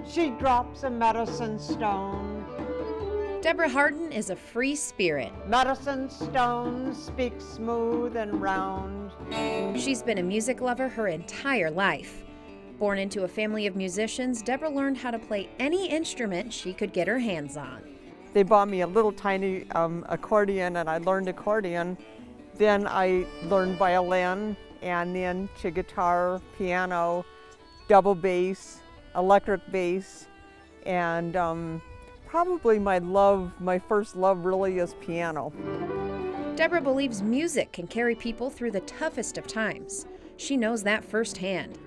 She drops a medicine stone. Deborah Harden is a free spirit. Medicine stone speaks smooth and round. She's been a music lover her entire life. Born into a family of musicians, Deborah learned how to play any instrument she could get her hands on. They bought me a little tiny accordion, and I learned accordion. Then I learned violin, and then to guitar, piano, double bass, electric bass, and probably my first love really is piano. Deborah believes music can carry people through the toughest of times. She knows that firsthand.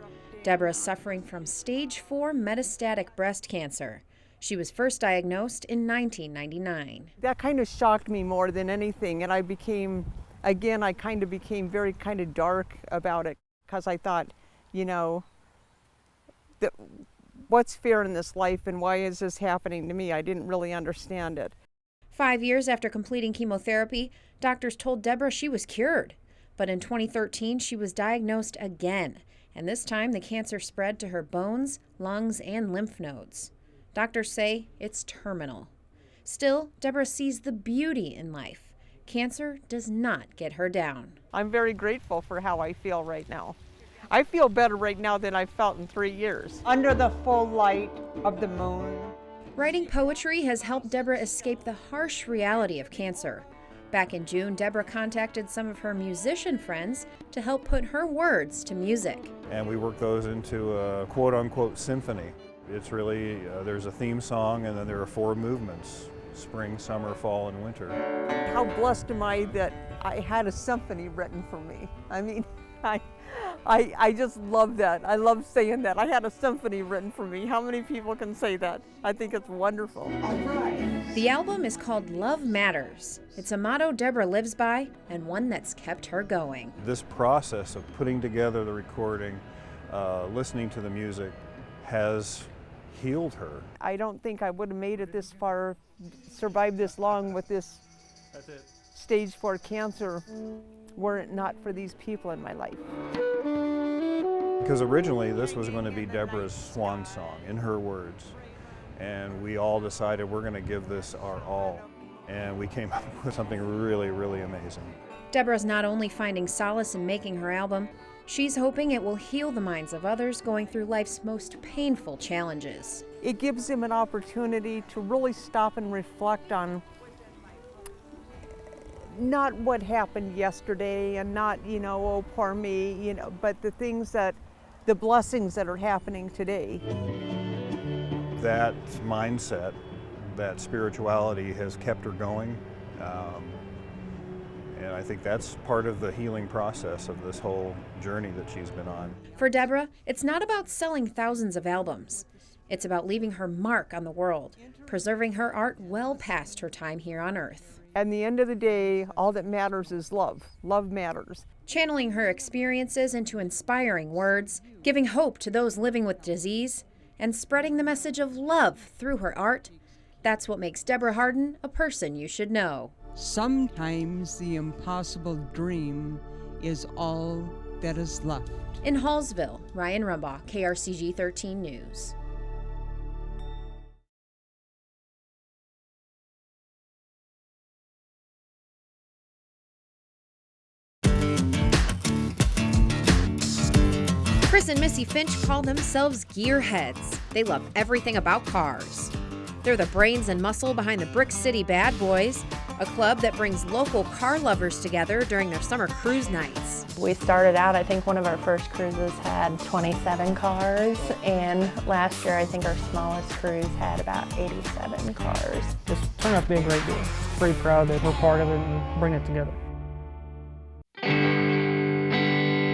Deborah is suffering from stage 4 metastatic breast cancer. She was first diagnosed in 1999. That kind of shocked me more than anything, and I kind of became very kind of dark about it, because I thought, what's fair in this life and why is this happening to me? I didn't really understand it. 5 years after completing chemotherapy, doctors told Deborah she was cured. But in 2013, she was diagnosed again, and this time the cancer spread to her bones, lungs, and lymph nodes. Doctors say it's terminal. Still, Deborah sees the beauty in life. Cancer does not get her down. I'm very grateful for how I feel right now. I feel better right now than I've felt in 3 years. Under the full light of the moon. Writing poetry has helped Deborah escape the harsh reality of cancer. Back in June, Deborah contacted some of her musician friends to help put her words to music. And we work those into a quote-unquote symphony. It's really, there's a theme song, and then there are 4 movements: spring, summer, fall, and winter. How blessed am I that I had a symphony written for me. I mean, I just love that. I love saying that. I had a symphony written for me. How many people can say that? I think it's wonderful. All right. The album is called Love Matters. It's a motto Deborah lives by, and one that's kept her going. This process of putting together the recording, listening to the music, has healed her. I don't think I would have made it this far, survived this long with this stage 4 cancer, were it not for these people in my life. Because originally this was going to be Deborah's swan song, in her words. And we all decided we're going to give this our all. And we came up with something really, really amazing. Deborah's not only finding solace in making her album, she's hoping it will heal the minds of others going through life's most painful challenges. It gives them an opportunity to really stop and reflect on not what happened yesterday and not, oh, poor me, but the blessings that are happening today. That mindset, that spirituality has kept her going. And I think that's part of the healing process of this whole journey that she's been on. For Deborah, it's not about selling thousands of albums. It's about leaving her mark on the world, preserving her art well past her time here on Earth. At the end of the day, all that matters is love. Love matters. Channeling her experiences into inspiring words, giving hope to those living with disease, and spreading the message of love through her art, that's what makes Deborah Harden a person you should know. Sometimes the impossible dream is all that is left. In Hallsville, Ryan Rumbaugh, KRCG 13 News. Chris and Missy Finch call themselves gearheads. They love everything about cars. They're the brains and muscle behind the Brick City Bad Boys, a club that brings local car lovers together during their summer cruise nights. We started out, I think one of our first cruises had 27 cars, and last year I think our smallest cruise had about 87 cars. It's turned out to be a great deal. Pretty proud that we're part of it and bring it together.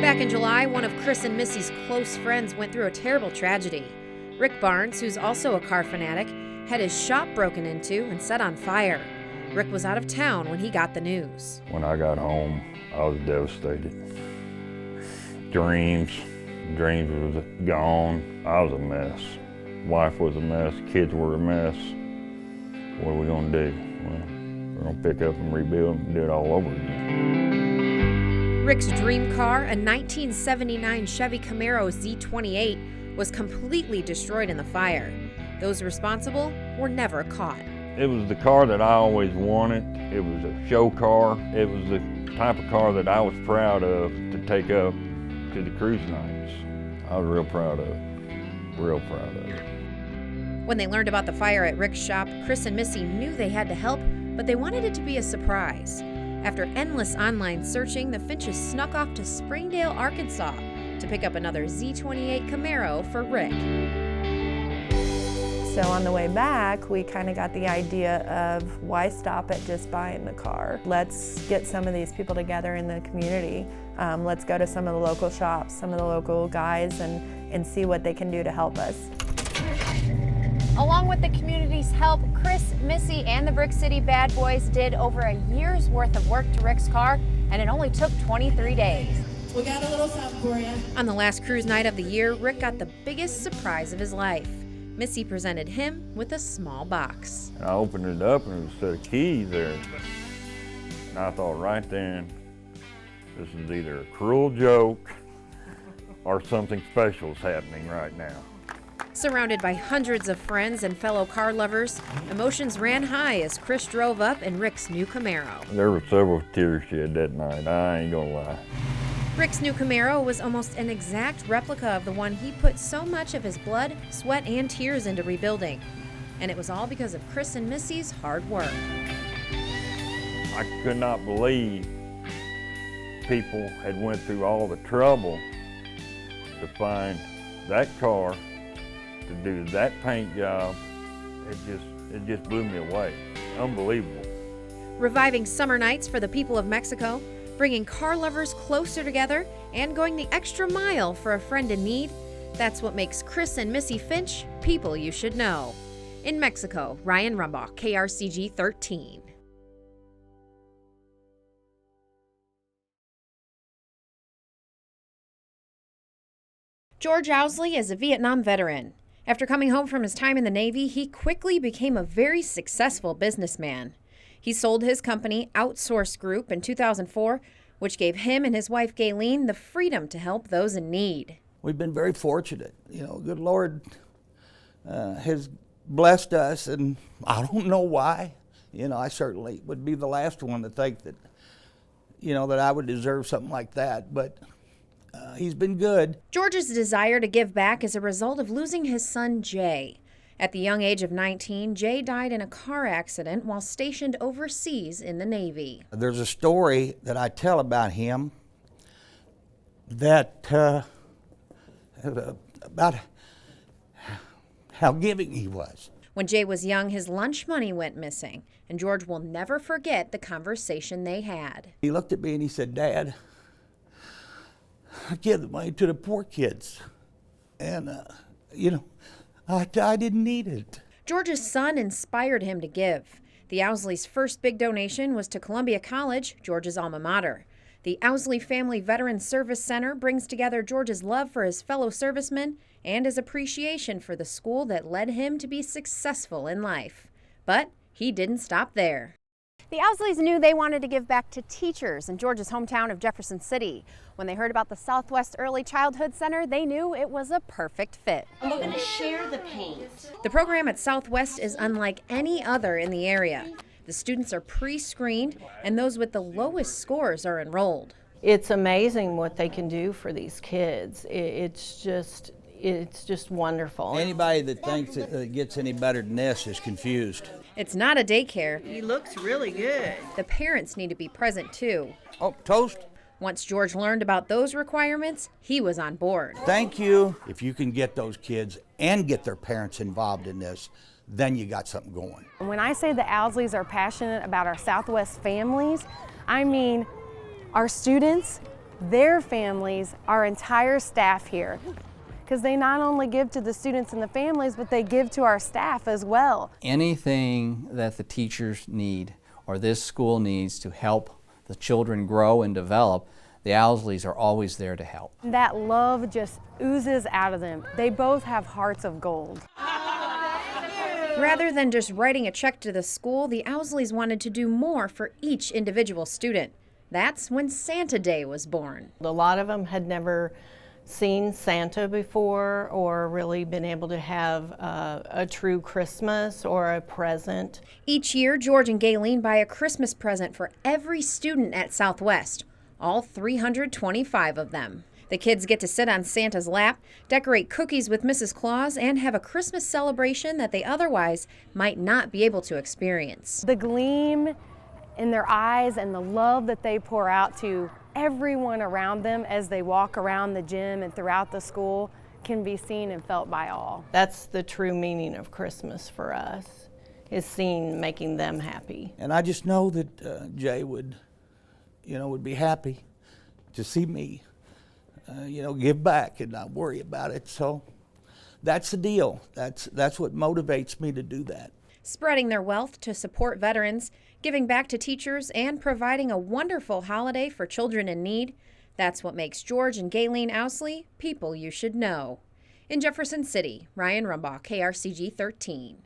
Back in July, one of Chris and Missy's close friends went through a terrible tragedy. Rick Barnes, who's also a car fanatic, had his shop broken into and set on fire. Rick was out of town when he got the news. When I got home, I was devastated. Dreams was gone. I was a mess. Wife was a mess, kids were a mess. What are we gonna do? Well, we're gonna pick up and rebuild and do it all over again. Rick's dream car, a 1979 Chevy Camaro Z28, was completely destroyed in the fire. Those responsible were never caught. It was the car that I always wanted. It was a show car. It was the type of car that I was proud of to take up to the cruise nights. I was real proud of it, real proud of it. When they learned about the fire at Rick's shop, Chris and Missy knew they had to help, but they wanted it to be a surprise. After endless online searching, the Finches snuck off to Springdale, Arkansas to pick up another Z28 Camaro for Rick. So on the way back, we kind of got the idea of why stop at just buying the car? Let's get some of these people together in the community. Let's go to some of the local shops, some of the local guys, and see what they can do to help us. Along with the community's help, Chris, Missy, and the Brick City Bad Boys did over a year's worth of work to Rick's car, and it only took 23 days. We got a little something for you. On the last cruise night of the year, Rick got the biggest surprise of his life. Missy presented him with a small box. And I opened it up and there was a set of keys there. And I thought right then, this is either a cruel joke or something special is happening right now. Surrounded by hundreds of friends and fellow car lovers, emotions ran high as Chris drove up in Rick's new Camaro. There were several tears shed that night, I ain't gonna lie. Rick's new Camaro was almost an exact replica of the one he put so much of his blood, sweat, and tears into rebuilding. And it was all because of Chris and Missy's hard work. I could not believe people had went through all the trouble to find that car, to do that paint job. It just blew me away. Unbelievable. Reviving summer nights for the people of Mexico, bringing car lovers closer together, and going the extra mile for a friend in need. That's what makes Chris and Missy Finch people you should know. In Mexico, Ryan Rumbaugh, KRCG 13. George Owsley is a Vietnam veteran. After coming home from his time in the Navy, he quickly became a very successful businessman. He sold his company, Outsource Group, in 2004, which gave him and his wife, Gayleen, the freedom to help those in need. We've been very fortunate. You know, good Lord has blessed us, and I don't know why. You know, I certainly would be the last one to think that, you know, that I would deserve something like that, but he's been good. George's desire to give back is a result of losing his son, Jay. At the young age of 19, Jay died in a car accident while stationed overseas in the Navy. There's a story that I tell about him that about how giving he was. When Jay was young, his lunch money went missing, and George will never forget the conversation they had. He looked at me and he said, "Dad, I give the money to the poor kids, and you know, I didn't need it." George's son inspired him to give. The Owsley's first big donation was to Columbia College, George's alma mater. The Owsley Family Veteran Service Center brings together George's love for his fellow servicemen and his appreciation for the school that led him to be successful in life. But he didn't stop there. The Owsleys knew they wanted to give back to teachers in George's hometown of Jefferson City. When they heard about the Southwest Early Childhood Center, they knew it was a perfect fit. I'm going to share the paint. The program at Southwest is unlike any other in the area. The students are pre-screened, and those with the lowest scores are enrolled. It's amazing what they can do for these kids. It's just wonderful. Anybody that thinks it gets any better than this is confused. It's not a daycare. He looks really good. The parents need to be present too. Oh, toast. Once George learned about those requirements, he was on board. Thank you. If you can get those kids and get their parents involved in this, then you got something going. When I say the Owsleys are passionate about our Southwest families, I mean our students, their families, our entire staff here. Because they not only give to the students and the families, but they give to our staff as well. Anything that the teachers need or this school needs to help the children grow and develop, the Owsleys are always there to help. That love just oozes out of them. They both have hearts of gold. Rather than just writing a check to the school, the Owsleys wanted to do more for each individual student. That's when Santa Day was born. A lot of them had never seen Santa before or really been able to have a true Christmas or a present. Each year, George and Gayleen buy a Christmas present for every student at Southwest, all 325 of them. The kids get to sit on Santa's lap, decorate cookies with Mrs. Claus, and have a Christmas celebration that they otherwise might not be able to experience. The gleam in their eyes and the love that they pour out to everyone around them as they walk around the gym and throughout the school can be seen and felt by all. That's the true meaning of Christmas for us, is making them happy. And I just know that Jay would be happy to see me, give back and not worry about it. So that's the deal. That's what motivates me to do that. Spreading their wealth to support veterans, giving back to teachers, and providing a wonderful holiday for children in need. That's what makes George and Gayleen Ousley people you should know. In Jefferson City, Ryan Rumbaugh, KRCG 13.